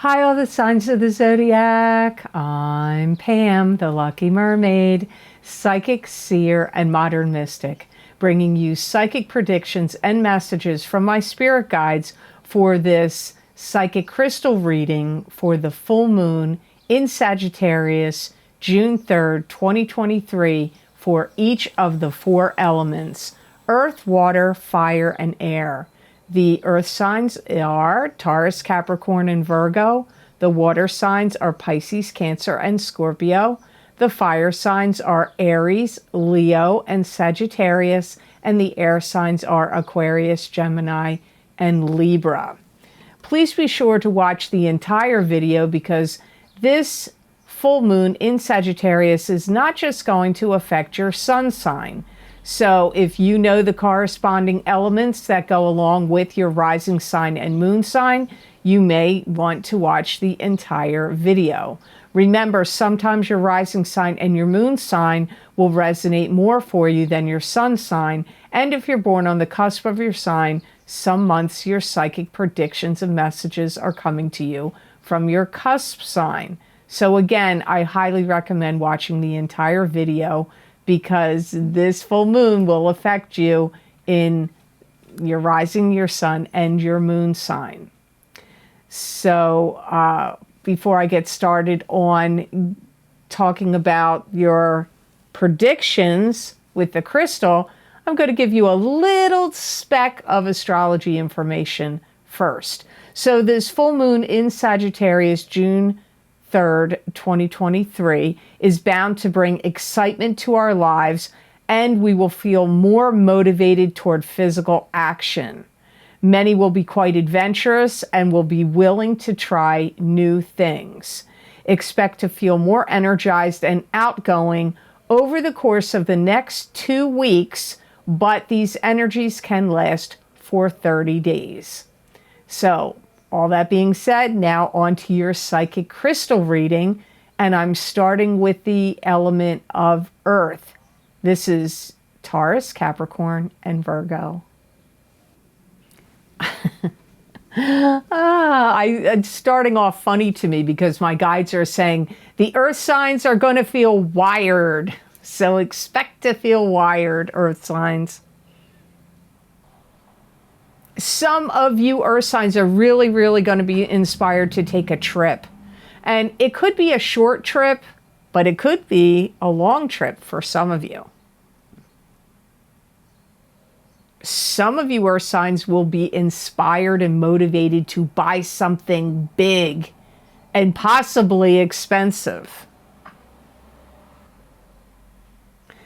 Hi, all the signs of the zodiac. I'm Pam, the Lucky Mermaid, psychic, seer, and modern mystic, bringing you psychic predictions and messages from my spirit guides for this psychic crystal reading for the full moon in Sagittarius, June 3rd, 2023, for each of the four elements: earth, water, fire, and air. The earth signs are Taurus, Capricorn, and Virgo. The water signs are Pisces, Cancer, and Scorpio. The fire signs are Aries, Leo, and Sagittarius. And the air signs are Aquarius, Gemini, and Libra. Please be sure to watch the entire video because this full moon in Sagittarius is not just going to affect your sun sign. So if you know the corresponding elements that go along with your rising sign and moon sign, you may want to watch the entire video. Remember, sometimes your rising sign and your moon sign will resonate more for you than your sun sign. And if you're born on the cusp of your sign, some months your psychic predictions and messages are coming to you from your cusp sign. So again, I highly recommend watching the entire video, because this full moon will affect you in your rising, your sun, and your moon sign. So before I get started on talking about your predictions with the crystal, I'm going to give you a little speck of astrology information first. So this full moon in Sagittarius, June 3rd, 2023, is bound to bring excitement to our lives, and we will feel more motivated toward physical action. Many will be quite adventurous and will be willing to try new things. Expect to feel more energized and outgoing over the course of the next 2 weeks, but these energies can last for 30 days. So, all that being said, now on to your psychic crystal reading, and I'm starting with the element of earth. This is Taurus, Capricorn, and Virgo. It's starting off funny to me because my guides are saying the earth signs are going to feel wired. So expect to feel wired, earth signs. Some of you earth signs are really going to be inspired to take a trip. And it could be a short trip, but it could be a long trip for some of you. Some of you earth signs will be inspired and motivated to buy something big and possibly expensive.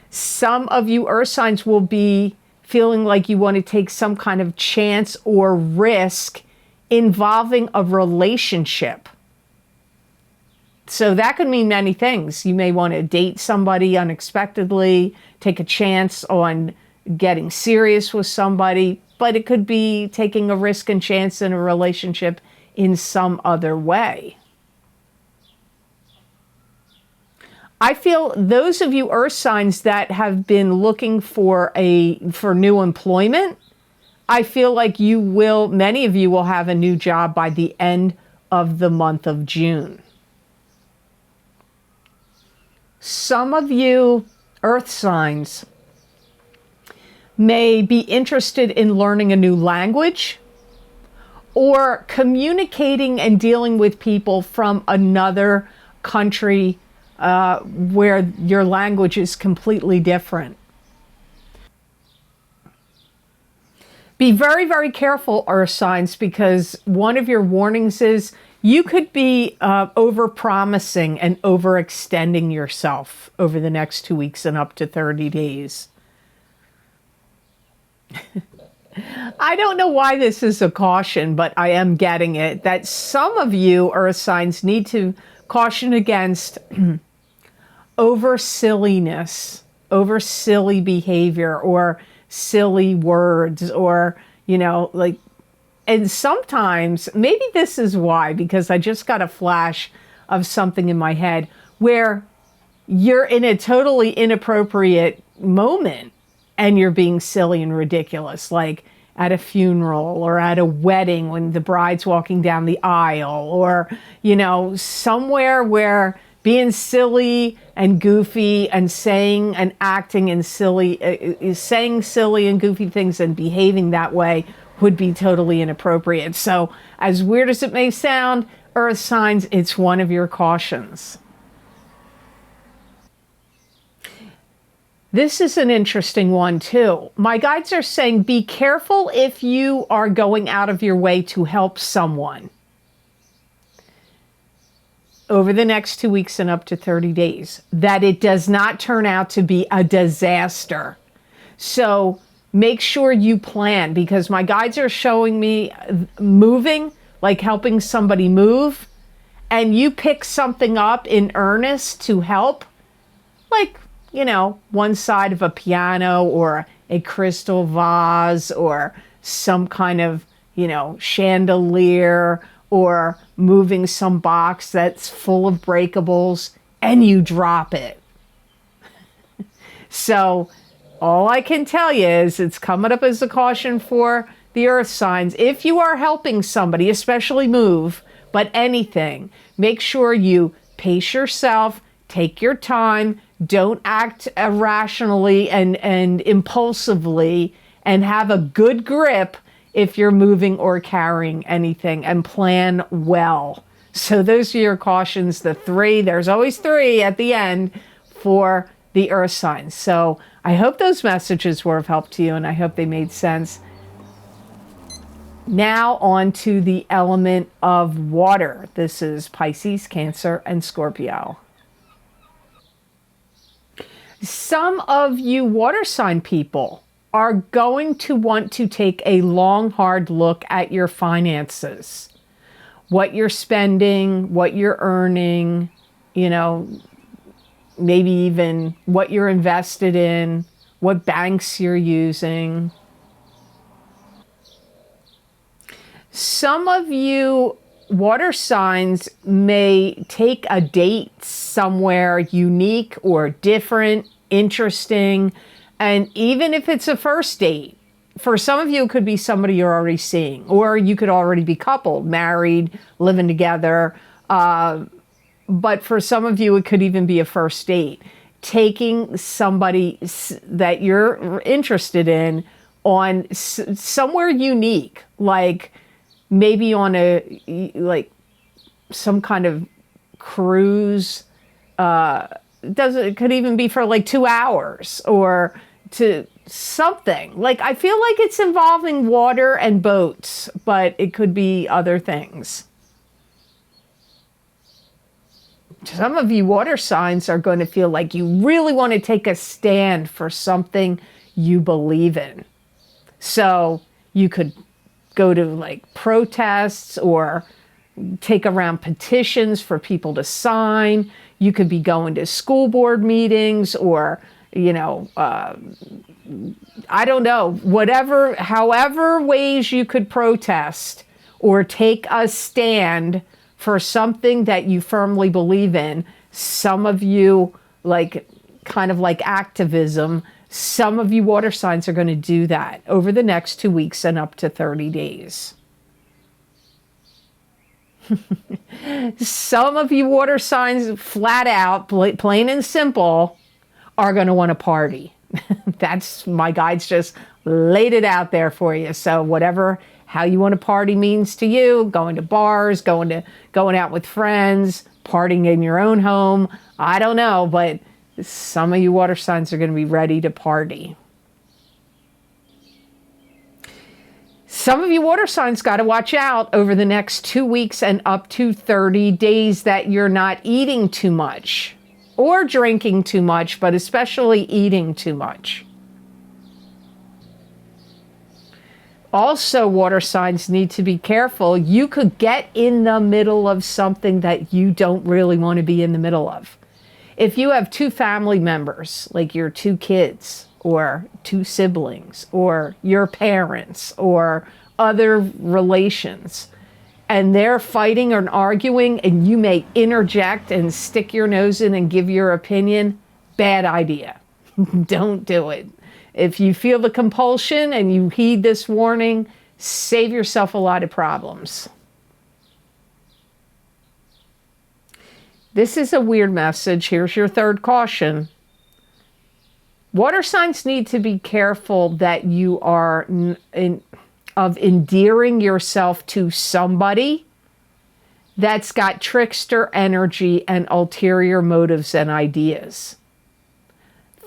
Some of you earth signs will be feeling like you want to take some kind of chance or risk involving a relationship. So that could mean many things. You may want to date somebody unexpectedly, take a chance on getting serious with somebody, but it could be taking a risk and chance in a relationship in some other way. I feel those of you earth signs that have been looking for new employment, I feel like many of you will have a new job by the end of the month of June. Some of you earth signs may be interested in learning a new language or communicating and dealing with people from another country where your language is completely different. Be very careful, earth signs, because one of your warnings is you could be over-promising and overextending yourself over the next 2 weeks and up to 30 days. I don't know why this is a caution, but I am getting it, that some of you earth signs need to caution against over silliness, over silly behavior or silly words, or, and sometimes, maybe this is why, because I just got a flash of something in my head where you're in a totally inappropriate moment and you're being silly and ridiculous. Like, at a funeral or at a wedding when the bride's walking down the aisle, or, you know, somewhere where being silly and goofy and saying and acting and saying silly and goofy things and behaving that way would be totally inappropriate. So as weird as it may sound, earth signs, it's one of your cautions. This is an interesting one too. My guides are saying be careful if you are going out of your way to help someone over the next 2 weeks and up to 30 days, that it does not turn out to be a disaster. So make sure you plan, because my guides are showing me moving, like helping somebody move, and you pick something up in earnest to help, like, you know, one side of a piano or a crystal vase or some kind of, you know, chandelier, or moving some box that's full of breakables and you drop it. So all I can tell you is it's coming up as a caution for the earth signs. If you are helping somebody, especially move, but anything, make sure you pace yourself, take your time, don't act irrationally and impulsively, and have a good grip if you're moving or carrying anything, and plan well. So those are your cautions, the 3. There's always 3 at the end for the earth signs. So I hope those messages were of help to you, and I hope they made sense. Now on to the element of water. This is Pisces, Cancer, and Scorpio. Some of you water sign people are going to want to take a long, hard look at your finances. What you're spending, what you're earning, you know, maybe even what you're invested in, what banks you're using. Some of you water signs may take a date somewhere unique or different, interesting, and even if it's a first date, for some of you, it could be somebody you're already seeing, or you could already be coupled, married, living together. But for some of you, it could even be a first date. Taking somebody that you're interested in on somewhere unique, like maybe on like some kind of cruise. It could even be for like 2 hours, or to something. Like, I feel like it's involving water and boats, but it could be other things. Some of you water signs are going to feel like you really want to take a stand for something you believe in. So you could go to like protests or take around petitions for people to sign. You could be going to school board meetings, or, you know, I don't know, however ways you could protest or take a stand for something that you firmly believe in. Some of you, like, kind of like activism, some of you water signs are going to do that over the next 2 weeks and up to 30 days. Some of you water signs, flat out, plain and simple, are going to want to party. That's, my guides just laid it out there for you. So whatever, how you want to party means to you, going to bars, going out with friends, partying in your own home, I don't know, but some of you water signs are going to be ready to party. Some of you water signs got to watch out over the next 2 weeks and up to 30 days that you're not eating too much or drinking too much, but especially eating too much. Also, water signs need to be careful. You could get in the middle of something that you don't really want to be in the middle of. If you have 2 family members, like your 2 kids, or 2 siblings, or your parents, or other relations, and they're fighting or arguing, and you may interject and stick your nose in and give your opinion, bad idea. Don't do it. If you feel the compulsion and you heed this warning, save yourself a lot of problems. This is a weird message. Here's your third caution. Water signs need to be careful that you are of endearing yourself to somebody that's got trickster energy and ulterior motives and ideas.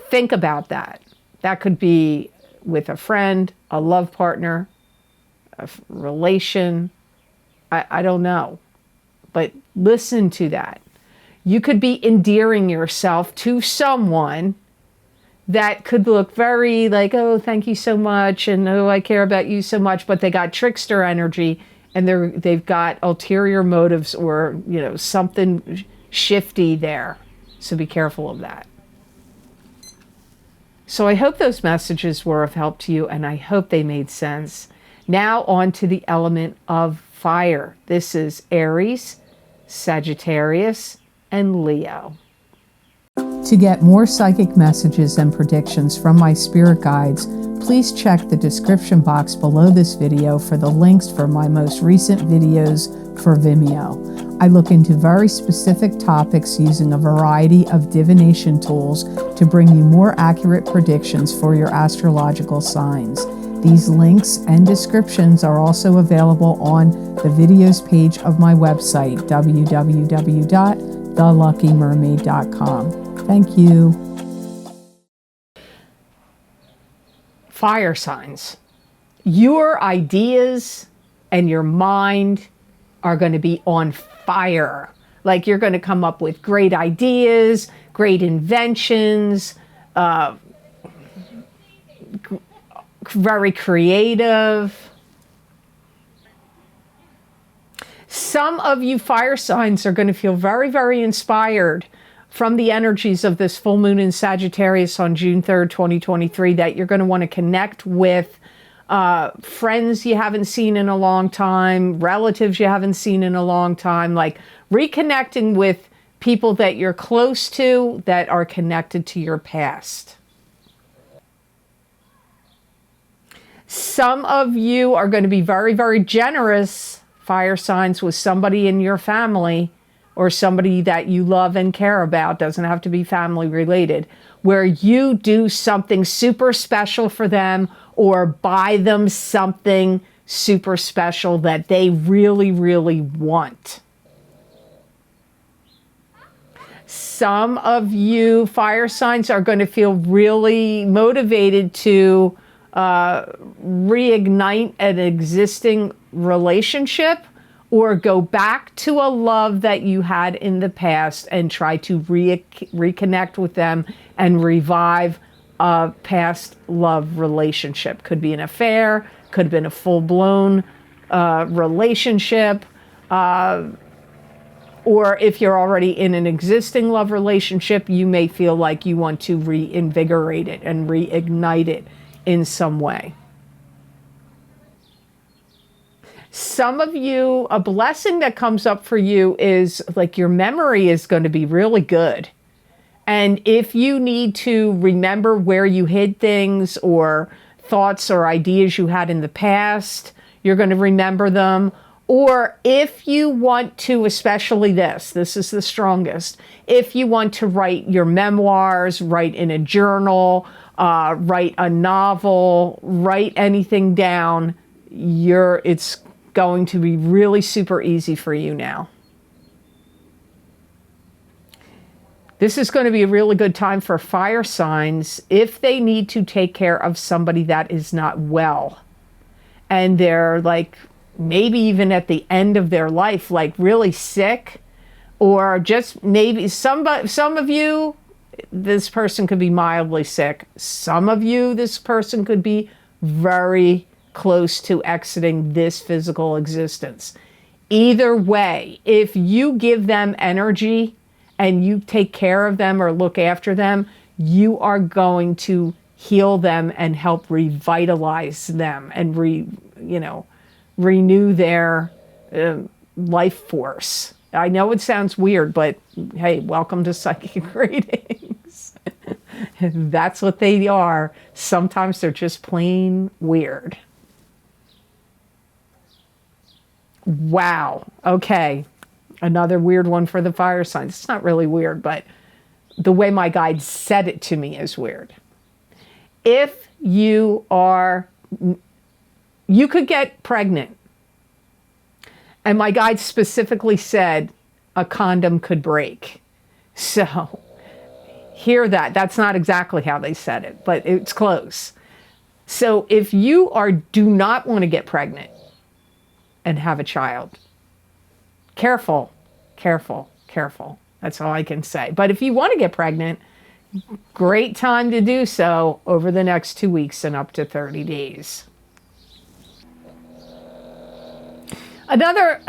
Think about that. That could be with a friend, a love partner, a relation. I don't know. But listen to that. You could be endearing yourself to someone that could look very like, oh, thank you so much, and oh, I care about you so much, but they got trickster energy, and they've got ulterior motives, or something shifty there. So be careful of that. So I hope those messages were of help to you, and I hope they made sense. Now on to the element of fire. This is Aries, Sagittarius, and Leo. To get more psychic messages and predictions from my spirit guides, please check the description box below this video for the links for my most recent videos for Vimeo. I look into very specific topics using a variety of divination tools to bring you more accurate predictions for your astrological signs. These links and descriptions are also available on the videos page of my website, www.theluckymermaid.com. Thank you. Fire signs. Your ideas and your mind are going to be on fire. Like you're going to come up with great ideas, great inventions, very creative. Some of you fire signs are going to feel very, very inspired from the energies of this full moon in Sagittarius on June 3rd, 2023, that you're going to want to connect with friends you haven't seen in a long time, relatives you haven't seen in a long time, like reconnecting with people that you're close to that are connected to your past. Some of you are going to be very, very generous, fire signs, with somebody in your family or somebody that you love and care about. Doesn't have to be family related, where you do something super special for them or buy them something super special that they really, really want. Some of you fire signs are going to feel really motivated to reignite an existing relationship or go back to a love that you had in the past and try to reconnect with them and revive a past love relationship. Could be an affair, could have been a full-blown relationship, or if you're already in an existing love relationship, you may feel like you want to reinvigorate it and reignite it in some way. Some of you, a blessing that comes up for you is like your memory is going to be really good. And if you need to remember where you hid things or thoughts or ideas you had in the past, you're going to remember them. Or if you want to, especially this is the strongest, if you want to write your memoirs, write in a journal, write a novel, write anything down, it's going to be really super easy for you now. This is going to be a really good time for fire signs if they need to take care of somebody that is not well. And they're like, maybe even at the end of their life, like really sick, or just maybe some of you, this person could be mildly sick. Some of you, this person could be very close to exiting this physical existence. Either way, if you give them energy and you take care of them or look after them, you are going to heal them and help revitalize them and renew their life force. I know it sounds weird, but hey, welcome to psychic readings. That's what they are. Sometimes they're just plain weird. Wow. Okay. Another weird one for the fire signs. It's not really weird, but the way my guide said it to me is weird. If you could get pregnant, and my guide specifically said a condom could break. So hear that. That's not exactly how they said it, but it's close. So if you do not want to get pregnant and have a child, careful, careful, careful. That's all I can say. But if you want to get pregnant, great time to do so over the next 2 weeks and up to 30 days. Another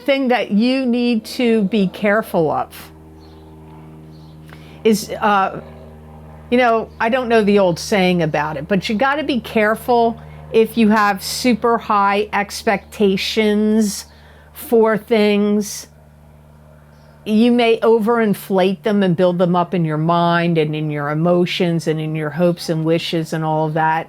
thing that you need to be careful of is, I don't know the old saying about it, but you got to be careful if you have super high expectations for things. You may overinflate them and build them up in your mind and in your emotions and in your hopes and wishes and all of that.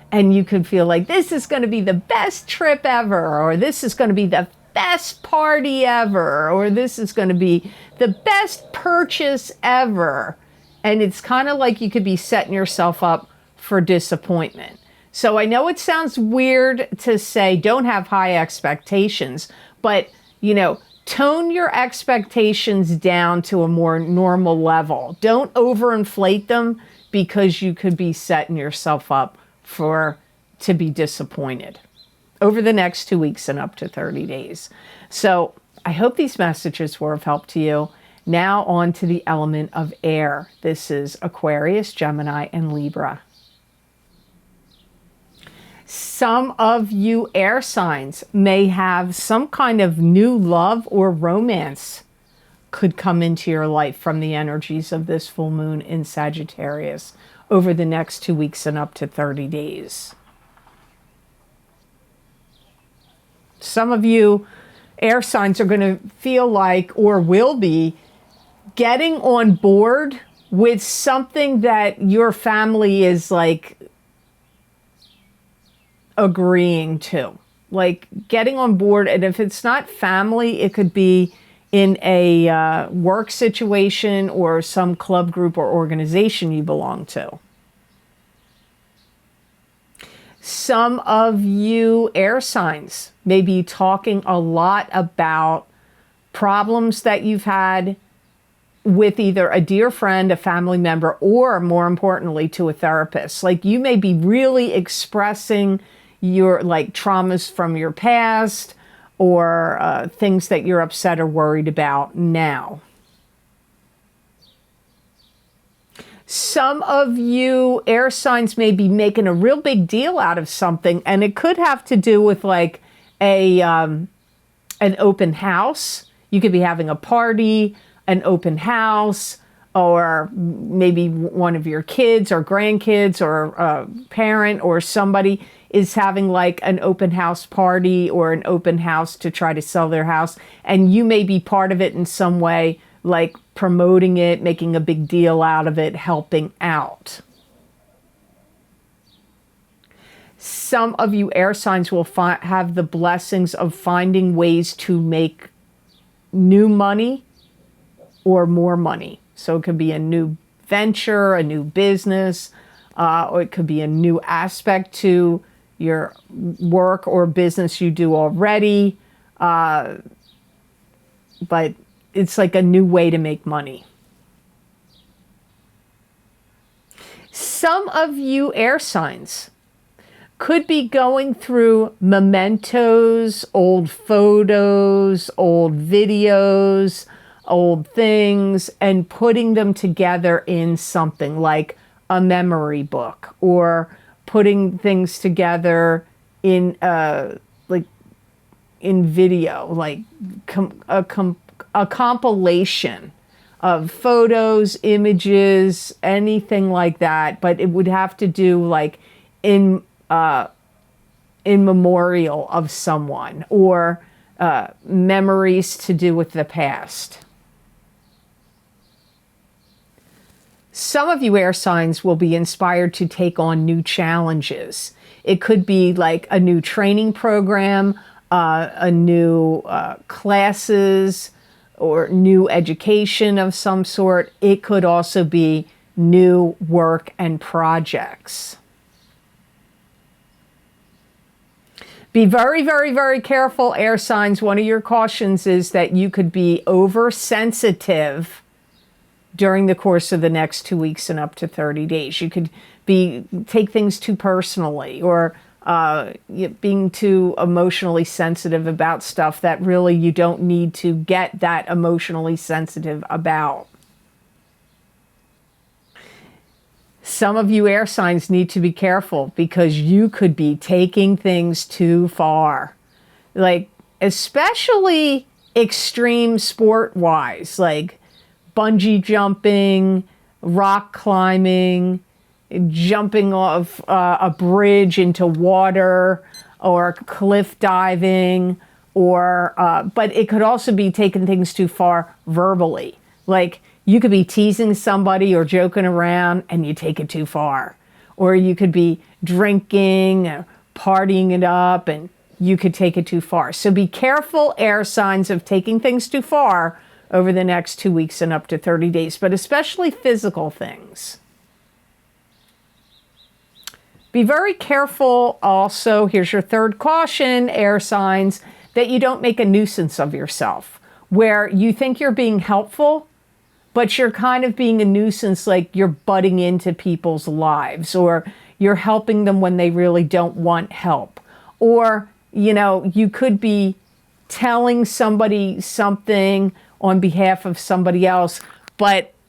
And you could feel like this is going to be the best trip ever, or this is going to be the best party ever, or this is going to be the best purchase ever. And it's kind of like you could be setting yourself up for disappointment. So I know it sounds weird to say don't have high expectations, but, tone your expectations down to a more normal level. Don't overinflate them, because you could be setting yourself up to be disappointed over the next 2 weeks and up to 30 days. So I hope these messages were of help to you. Now on to the element of air. This is Aquarius, Gemini, and Libra. Some of you air signs may have some kind of new love or romance could come into your life from the energies of this full moon in Sagittarius over the next 2 weeks and up to 30 days. Some of you air signs are going to feel like, or will be, getting on board with something that your family is like agreeing to. Like getting on board, and if it's not family, it could be in a work situation or some club group or organization you belong to. Some of you air signs may be talking a lot about problems that you've had with either a dear friend, a family member, or more importantly, to a therapist. Like you may be really expressing your traumas from your past, or things that you're upset or worried about now. Some of you air signs may be making a real big deal out of something, and it could have to do with like an open house. You could be having a party, an open house, or maybe one of your kids or grandkids or a parent or somebody is having like an open house party or an open house to try to sell their house. And you may be part of it in some way, like promoting it, making a big deal out of it, helping out. Some of you air signs will have the blessings of finding ways to make new money or more money. So it could be a new venture, a new business, or it could be a new aspect to your work or business you do already. But it's like a new way to make money. Some of you air signs could be going through mementos, old photos, old videos, old things, and putting them together in something like a memory book, or putting things together in in video, like a compilation of photos, images, anything like that. But it would have to do like in memorial of someone, or memories to do with the past. Some of you air signs will be inspired to take on new challenges. It could be like a new training program, a new classes, or new education of some sort. It could also be new work and projects. Be very, very, very careful, air signs. One of your cautions is that you could be oversensitive during the course of the next 2 weeks and up to 30 days. You could take things too personally, or being too emotionally sensitive about stuff that really you don't need to get that emotionally sensitive about. Some of you air signs need to be careful because you could be taking things too far. Like, especially extreme sport-wise, like bungee jumping, rock climbing, jumping off a bridge into water, or cliff diving, or but it could also be taking things too far verbally. Like, you could be teasing somebody or joking around and you take it too far. Or you could be drinking, or partying it up, and you could take it too far. So be careful, air signs, of taking things too far over the next 2 weeks and up to 30 days, but especially physical things. Be very careful also, here's your third caution, air signs, that you don't make a nuisance of yourself, where you think you're being helpful, but you're kind of being a nuisance, like you're butting into people's lives, or you're helping them when they really don't want help. Or, you know, you could be telling somebody something on behalf of somebody else,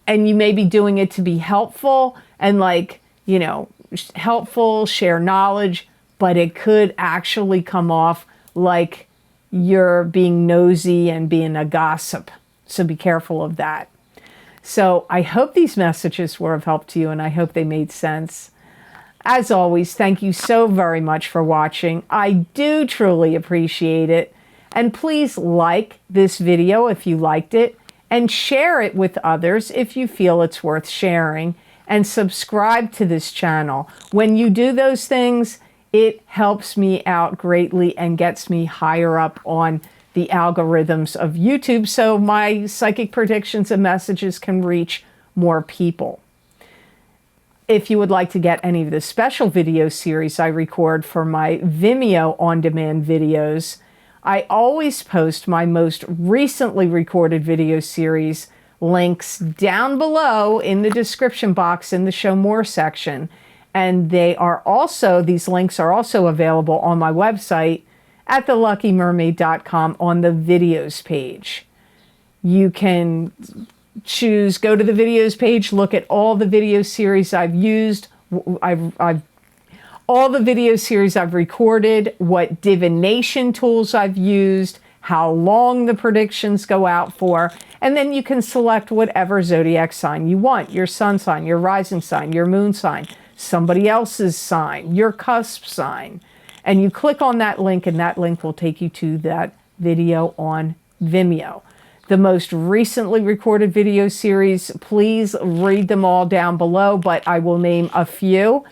and you may be doing it to be helpful and, like, you know, helpful, share knowledge, but it could actually come off like you're being nosy and being a gossip. So be careful of that. So I hope these messages were of help to you, and I hope they made sense. As always, thank you so very much for watching. I do truly appreciate it. And please like this video if you liked it, and share it with others if you feel it's worth sharing, and subscribe to this channel. When you do those things, it helps me out greatly and gets me higher up on the algorithms of YouTube, so my psychic predictions and messages can reach more people. If you would like to get any of the special video series I record for my Vimeo on-demand videos, I always post my most recently recorded video series links down below in the description box in the Show More section. And these links are also available on my website at theluckymermaid.com on the videos page. You can choose, go to the videos page, look at all the video series I've used, all the video series I've recorded, what divination tools I've used, how long the predictions go out for, and then you can select whatever zodiac sign you want, your sun sign, your rising sign, your moon sign, somebody else's sign, your cusp sign. And you click on that link, and that link will take you to that video on Vimeo. The most recently recorded video series, please read them all down below, but I will name a few.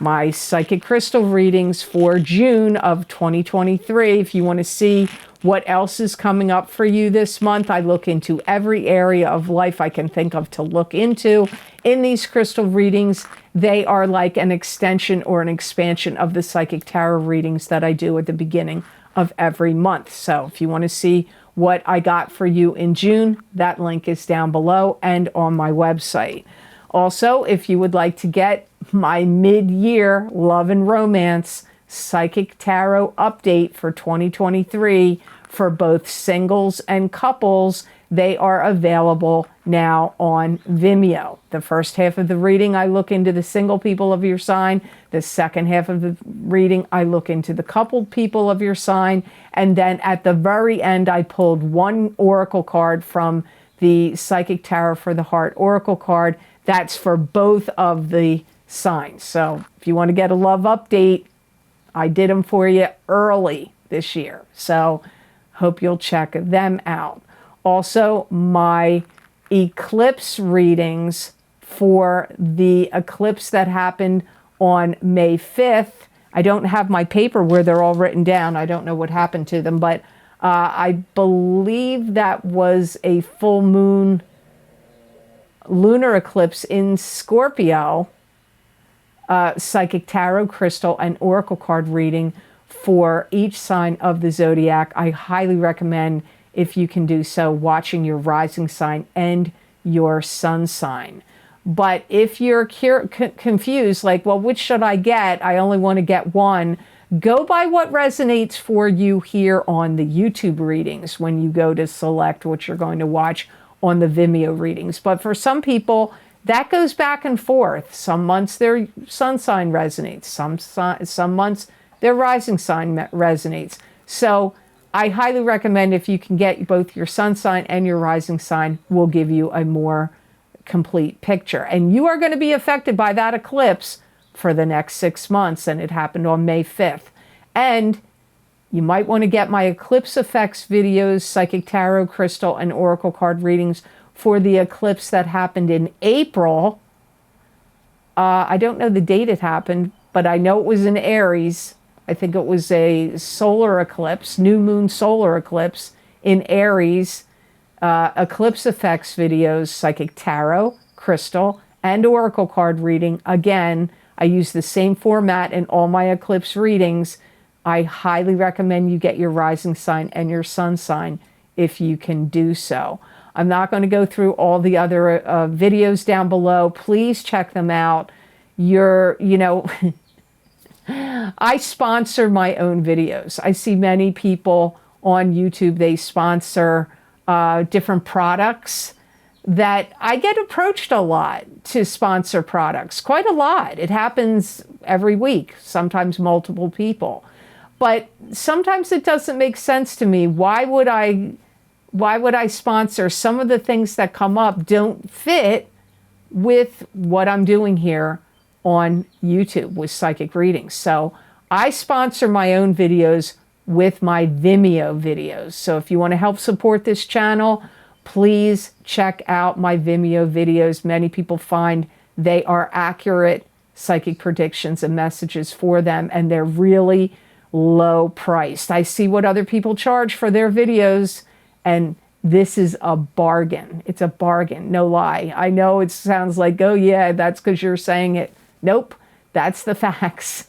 My psychic crystal readings for June of 2023. If you want to see what else is coming up for you this month, I look into every area of life I can think of to look into in these crystal readings. They are like an extension or an expansion of the psychic tarot readings that I do at the beginning of every month. So if you want to see what I got for you in June, that link is down below and on my website. Also, if you would like to get my mid-year love and romance psychic tarot update for 2023 for both singles and couples, they are available now on Vimeo. The first half of the reading, I look into the single people of your sign. The second half of the reading, I look into the coupled people of your sign. And then at the very end, I pulled one oracle card from the Psychic Tarot for the Heart oracle card. That's for both of the signs. So if you want to get a love update, I did them for you early this year. So hope you'll check them out. Also, my eclipse readings for the eclipse that happened on May 5th. I don't have my paper where they're all written down. I don't know what happened to them, but I believe that was a full moon lunar eclipse in Scorpio. Psychic tarot, crystal, and oracle card reading for each sign of the zodiac. I highly recommend, if you can do so, watching your rising sign and your sun sign. But if you're confused, like, well, which should I get? I only want to get one. Go by what resonates for you here on the YouTube readings when you go to select what you're going to watch on the Vimeo readings. But for some people, that goes back and forth. Some months their sun sign resonates. Some months their rising sign resonates. So I highly recommend, if you can get both your sun sign and your rising sign, will give you a more complete picture. And you are going to be affected by that eclipse for the next 6 months. And it happened on May 5th. And you might want to get my eclipse effects videos, psychic tarot, crystal, and oracle card readings for the eclipse that happened in April. I don't know the date it happened, but I know it was in Aries. I think it was a solar eclipse, new moon solar eclipse in Aries. Eclipse effects videos, psychic tarot, crystal, and oracle card reading. Again, I use the same format in all my eclipse readings. I highly recommend you get your rising sign and your sun sign if you can do so. I'm not going to go through all the other videos down below. Please check them out. I sponsor my own videos. I see many people on YouTube, they sponsor different products that I get approached a lot to sponsor products, quite a lot. It happens every week, sometimes multiple people. But sometimes it doesn't make sense to me. Why would I sponsor? Some of the things that come up don't fit with what I'm doing here on YouTube with psychic readings. So I sponsor my own videos with my Vimeo videos. So if you want to help support this channel, please check out my Vimeo videos. Many people find they are accurate psychic predictions and messages for them, and they're really low priced. I see what other people charge for their videos, and this is a bargain. It's a bargain, no lie. I know it sounds like, oh yeah, that's because you're saying it. Nope, that's the facts.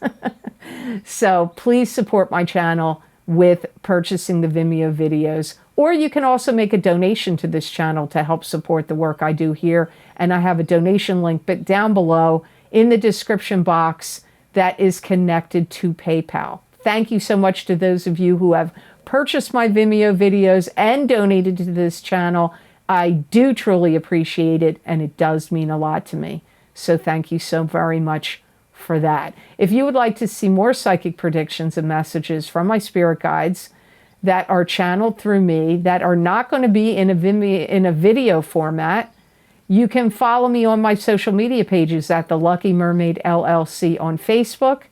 So please support my channel with purchasing the Vimeo videos, or you can also make a donation to this channel to help support the work I do here. And I have a donation link down below in the description box that is connected to PayPal. Thank you so much to those of you who have purchased my Vimeo videos and donated to this channel. I do truly appreciate it, and it does mean a lot to me. So thank you so very much for that. If you would like to see more psychic predictions and messages from my spirit guides that are channeled through me, that are not going to be in a video format, you can follow me on my social media pages at the Lucky Mermaid LLC on Facebook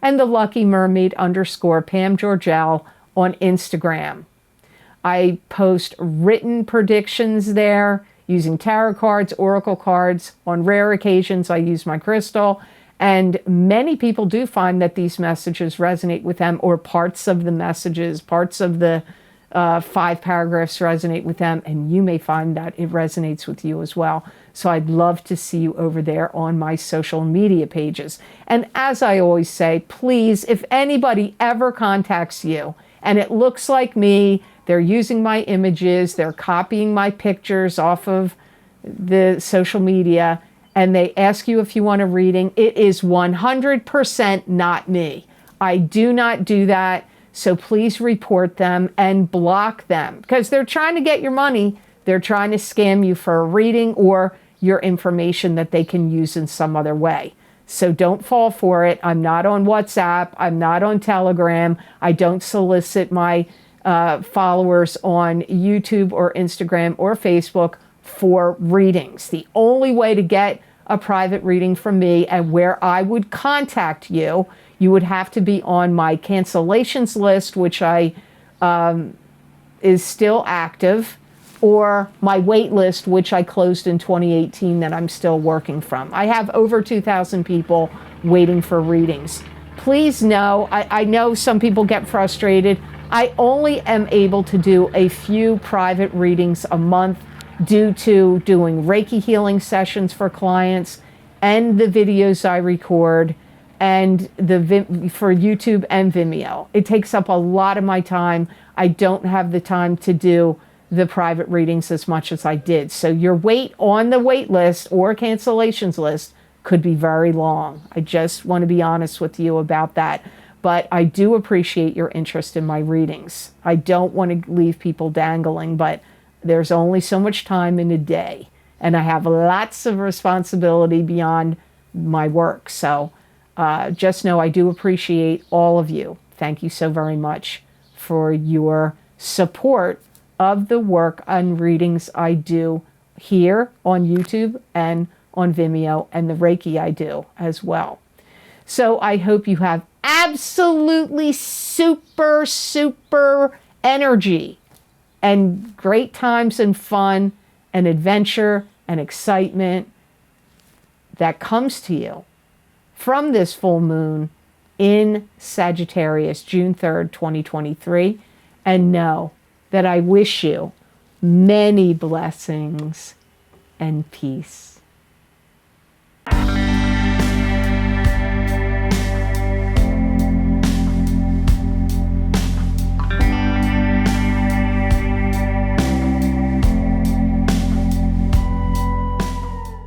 and the Lucky Mermaid _ Pam Georgel on Instagram. I post written predictions there using tarot cards, oracle cards. On rare occasions, I use my crystal. And many people do find that these messages resonate with them, or parts of the messages, parts of the 5 paragraphs resonate with them. And you may find that it resonates with you as well. So I'd love to see you over there on my social media pages. And as I always say, please, if anybody ever contacts you and it looks like me, they're using my images, they're copying my pictures off of the social media, and they ask you if you want a reading, it is 100% not me. I do not do that. So please report them and block them, because they're trying to get your money. They're trying to scam you for a reading or your information that they can use in some other way. So don't fall for it. I'm not on WhatsApp. I'm not on Telegram. I don't solicit my followers on YouTube or Instagram or Facebook for readings. The only way to get a private reading from me, and where I would contact you, you would have to be on my cancellations list, which is still active. or my wait list, which I closed in 2018 that I'm still working from. I have over 2,000 people waiting for readings. Please know, I know some people get frustrated. I only am able to do a few private readings a month due to doing Reiki healing sessions for clients and the videos I record and for YouTube and Vimeo. It takes up a lot of my time. I don't have the time to do the private readings as much as I did. So your wait on the wait list or cancellations list could be very long. I just want to be honest with you about that. But I do appreciate your interest in my readings. I don't want to leave people dangling, but there's only so much time in a day. And I have lots of responsibility beyond my work. So just know I do appreciate all of you. Thank you so very much for your support of the work and readings I do here on YouTube and on Vimeo, and the Reiki I do as well. So I hope you have absolutely super, super energy and great times and fun and adventure and excitement that comes to you from this full moon in Sagittarius, June 3rd, 2023. And know that I wish you many blessings and peace.